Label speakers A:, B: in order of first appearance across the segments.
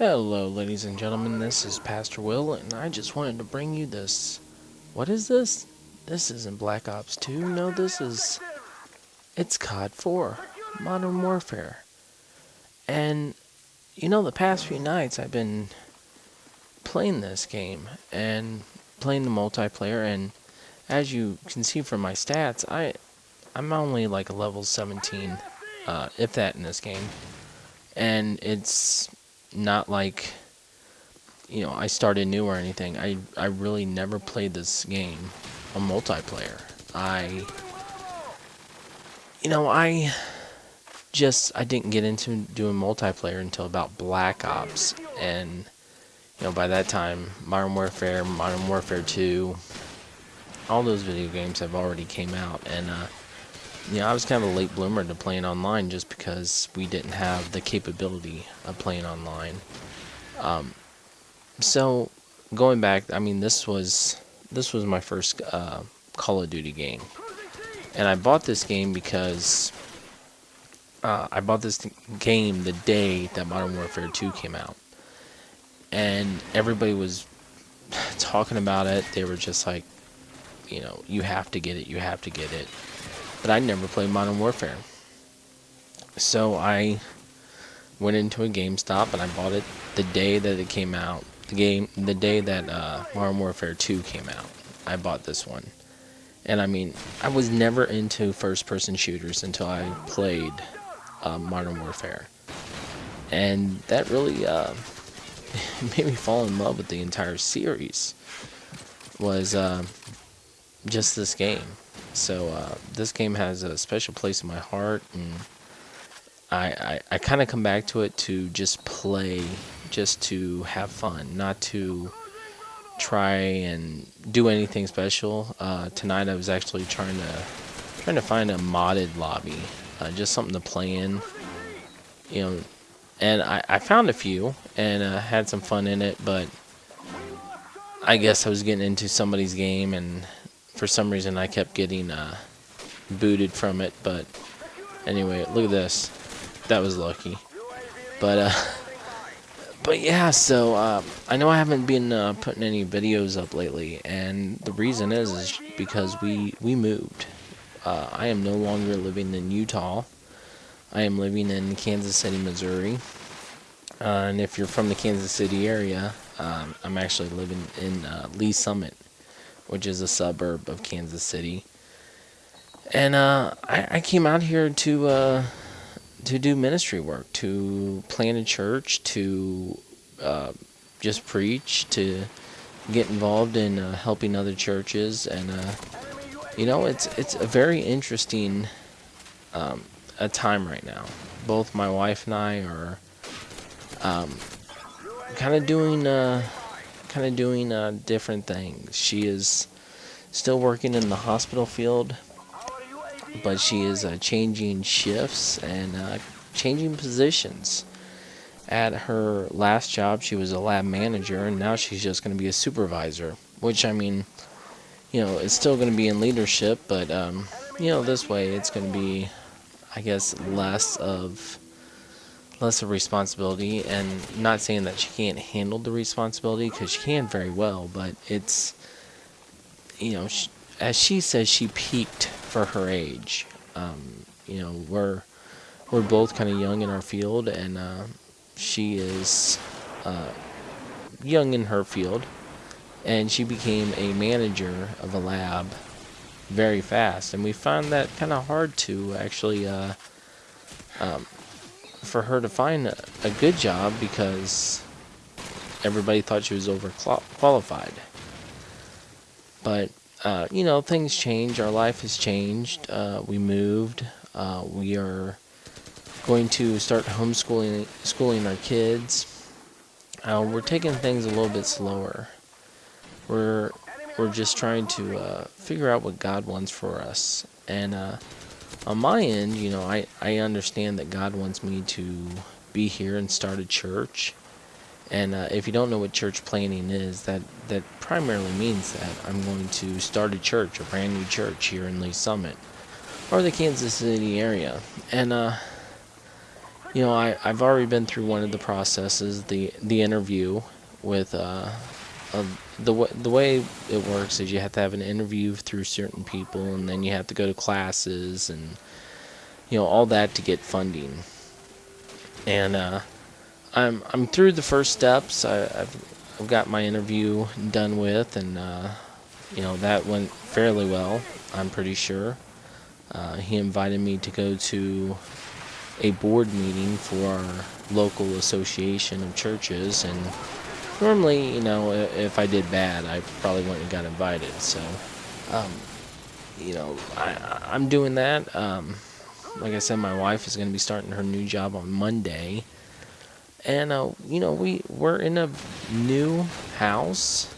A: Hello, ladies and gentlemen. This is Pastor Will, and I just wanted to bring you this. What is this? This isn't Black Ops 2. No, it's COD 4, Modern Warfare. And the past few nights I've been playing this game and playing the multiplayer, and as you can see from my stats, I'm only like a level 17, if that, in this game, and it's not like I started new or anything. I really never played this game on multiplayer. I didn't get into doing multiplayer until about Black Ops, and by that time, Modern Warfare 2, all those video games have already came out, and I was kind of a late bloomer to playing online just because we didn't have the capability of playing online. So going back, this was my first Call of Duty game, and I bought this game because I bought this game the day that Modern Warfare 2 came out, and everybody was talking about it. They were just like, you have to get it, you have to get it. But I never played Modern Warfare, so I went into a GameStop and I bought it the day that it came out. The day that Modern Warfare 2 came out, I bought this one. And I was never into first-person shooters until I played Modern Warfare. And that really made me fall in love with the entire series, was just this game. So this game has a special place in my heart, and I kind of come back to it to just play, just to have fun, not to try and do anything special. Tonight I was actually trying to find a modded lobby, just something to play in, and I found a few and had some fun in it, but I guess I was getting into somebody's game, and for some reason I kept getting booted from it. But anyway, look at this. That was lucky. But yeah, so I know I haven't been putting any videos up lately, and the reason is because we moved. I am no longer living in Utah. I am living in Kansas City, Missouri. And if you're from the Kansas City area, I'm actually living in Lee Summit, which is a suburb of Kansas City. And I came out here to do ministry work, to plant a church, to just preach, to get involved in helping other churches, and it's a very interesting a time right now. Both my wife and I are kind of doing different things. She is still working in the hospital field, but she is changing shifts and changing positions. At her last job, she was a lab manager, and now she's just going to be a supervisor, which, it's still going to be in leadership, but, this way it's going to be, I guess, less of responsibility. And not saying that she can't handle the responsibility, because she can very well, but it's, as she says, she peaked for her age. We're both kind of young in our field, and she is young in her field, and she became a manager of a lab very fast. And we found that kind of hard to actually for her to find a good job, because everybody thought she was overqualified. But things change. Our life has changed. We moved. We are going to start schooling our kids. We're taking things a little bit slower. We're just trying to figure out what God wants for us. And on my end, I understand that God wants me to be here and start a church. And if you don't know what church planning is, that primarily means that I'm going to start a church, a brand new church here in Lee Summit, or the Kansas City area. And I've already been through one of the processes, the interview with uh, the way it works is you have to have an interview through certain people, and then you have to go to classes and all that to get funding. And I'm through the first steps. I've got my interview done with, and that went fairly well. I'm pretty sure. He invited me to go to a board meeting for our local association of churches, and normally, if I did bad, I probably wouldn't have got invited. So, um, I'm doing that. Like I said, my wife is going to be starting her new job on Monday, and we're in a new house.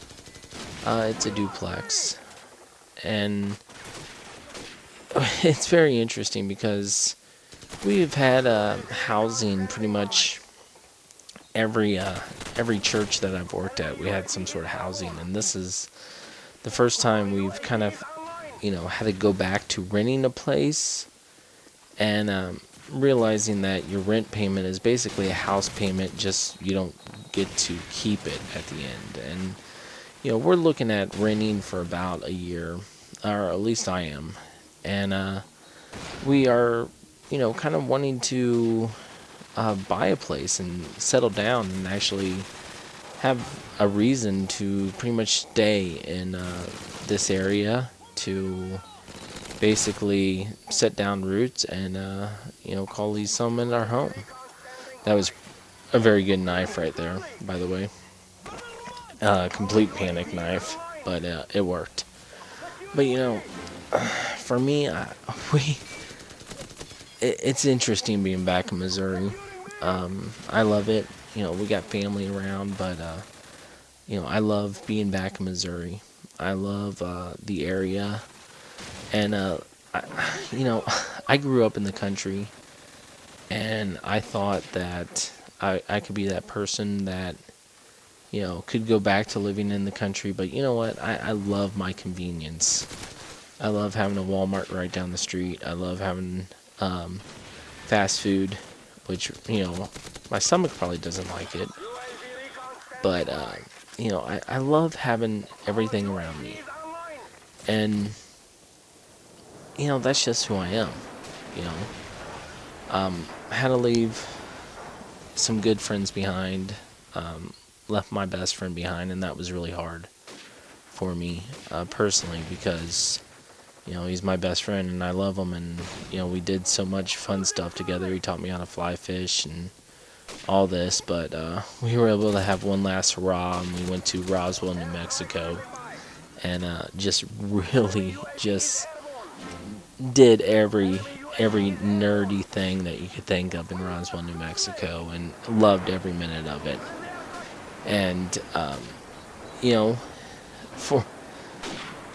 A: It's a duplex, and it's very interesting because we've had housing pretty much every church that I've worked at. We had some sort of housing, and this is the first time we've kind of had to go back to renting a place, and realizing that your rent payment is basically a house payment, just you don't get to keep it at the end. And we're looking at renting for about a year, or at least I am, and we are kind of wanting to buy a place and settle down and actually have a reason to pretty much stay in this area, to basically set down roots and call these Summit our home. That was a very good knife right there, by the way. Complete panic knife, but it worked. But for me, we it's interesting being back in Missouri. I love it. We got family around, but I love being back in Missouri. I love the area, and I, I grew up in the country, and I thought that I could be that person that could go back to living in the country. But you know what? I love my convenience. I love having a Walmart right down the street. I love having fast food, which my stomach probably doesn't like it, but I love having everything around me, and that's just who I am. you know I had to leave some good friends behind, left my best friend behind, and that was really hard for me personally, because he's my best friend and I love him, and we did so much fun stuff together. He taught me how to fly fish and all this, but we were able to have one last hurrah, and we went to Roswell, New Mexico, and just really just did every nerdy thing that you could think of in Roswell, New Mexico, and loved every minute of it. And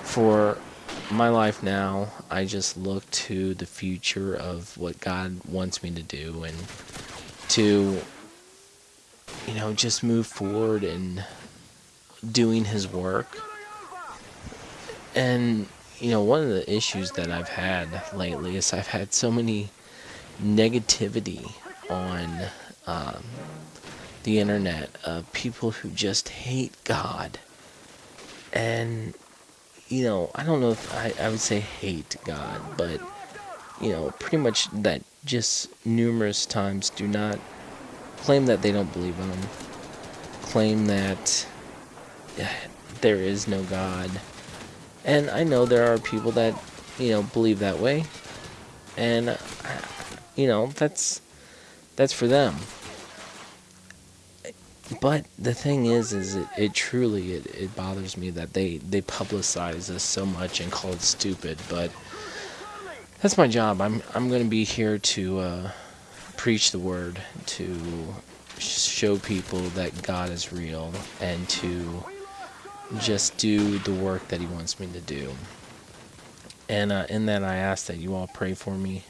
A: for my life now, I just look to the future of what God wants me to do, and to just move forward in doing his work. And one of the issues that I've had lately is I've had so many negativity on the internet of people who just hate God. And I don't know if I would say hate God, but pretty much that just numerous times do not claim that they don't believe in him, claim that there is no God. And I know there are people that believe that way, and that's for them. But the thing is it truly it bothers me that they publicize this so much and call it stupid. But that's my job. I'm going to be here to preach the word, to show people that God is real, and to just do the work that he wants me to do. And in that, I ask that you all pray for me,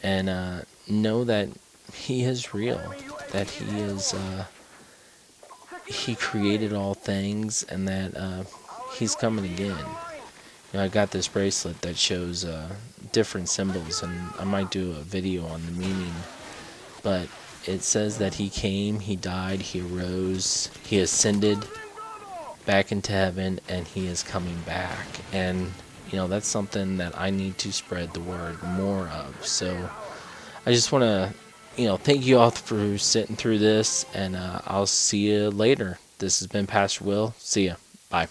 A: and know that he is real, that he is he created all things, and that he's coming again. I got this bracelet that shows different symbols, and I might do a video on the meaning but it says that he came, he died, he arose, he ascended back into heaven, and he is coming back. And that's something that I need to spread the word more of. So I just want to thank you all for sitting through this, and I'll see you later. This has been Pastor Will. See ya. Bye.